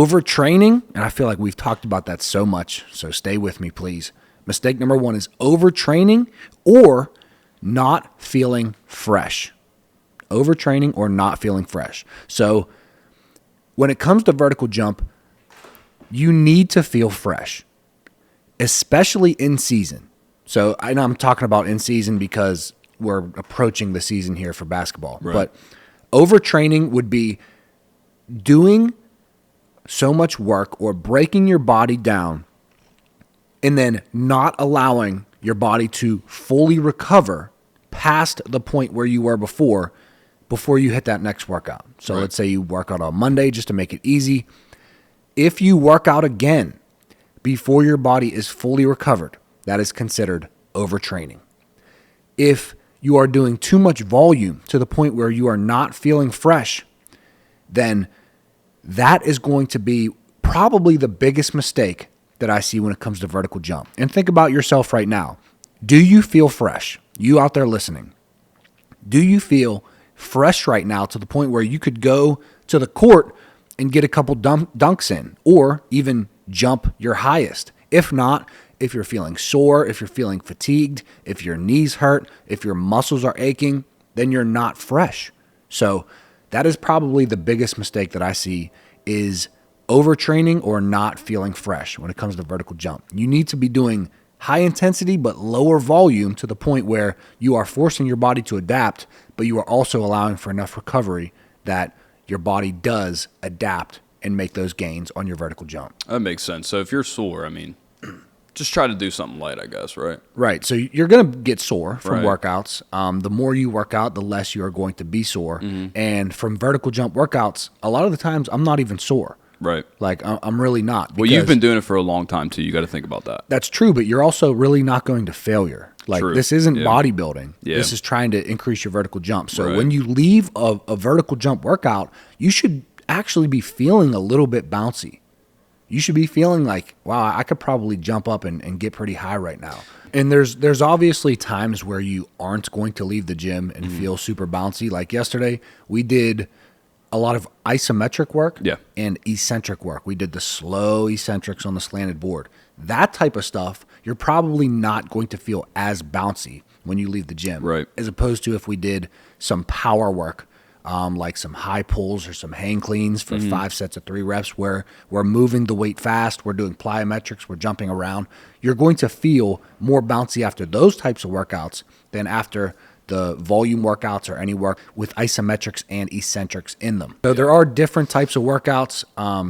overtraining, and I feel like we've talked about that so much, so stay with me, please. Mistake number 1 is overtraining or not feeling fresh. Overtraining or not feeling fresh. So when it comes to vertical jump, you need to feel fresh, especially in season. So I know I'm talking about in season because we're approaching the season here for basketball. Right. But overtraining would be doing so much work or breaking your body down and then not allowing your body to fully recover past the point where you were before you hit that next workout. So let's say you work out on Monday just to make it easy. If you work out again before your body is fully recovered, that is considered overtraining. If you are doing too much volume to the point where you are not feeling fresh, then that is going to be probably the biggest mistake that I see when it comes to vertical jump. And think about yourself right now. Do you feel fresh? You out there listening, do you feel fresh right now to the point where you could go to the court and get a couple dunks in or even jump your highest? If not, if you're feeling sore, if you're feeling fatigued, if your knees hurt, if your muscles are aching, then you're not fresh. So that is probably the biggest mistake that I see is overtraining or not feeling fresh when it comes to vertical jump. You need to be doing high intensity but lower volume to the point where you are forcing your body to adapt, but you are also allowing for enough recovery that your body does adapt and make those gains on your vertical jump. That makes sense. So if you're sore, I mean, just try to do something light, I guess, right? Right. So you're going to get sore from workouts. The more you work out, the less you are going to be sore. Mm-hmm. And from vertical jump workouts, a lot of the times I'm not even sore. Right. Like, I'm really not. Well, you've been doing it for a long time, too. You got to think about that. That's true, but you're also really not going to failure. Like, True. This isn't bodybuilding. Yeah. This is trying to increase your vertical jump. So when you leave a vertical jump workout, you should actually be feeling a little bit bouncy. You should be feeling like, wow, I could probably jump up and get pretty high right now. And there's obviously times where you aren't going to leave the gym and feel super bouncy. Like yesterday, we did a lot of isometric work and eccentric work. We did the slow eccentrics on the slanted board. That type of stuff, you're probably not going to feel as bouncy when you leave the gym. Right. As opposed to if we did some power work, like some high pulls or some hang cleans for 5 sets of 3 reps where we're moving the weight fast, we're doing plyometrics, we're jumping around. You're going to feel more bouncy after those types of workouts than after the volume workouts or any work with isometrics and eccentrics in them. So there are different types of workouts.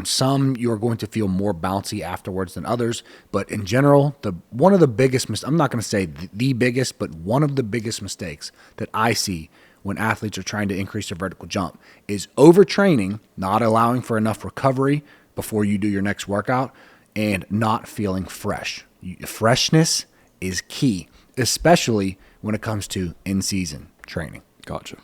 Some you're going to feel more bouncy afterwards than others, but in general, one of the biggest I'm not going to say the biggest, but one of the biggest mistakes that I see when athletes are trying to increase their vertical jump is overtraining, not allowing for enough recovery before you do your next workout, and not feeling fresh. Freshness is key, especially when it comes to in-season training. Gotcha.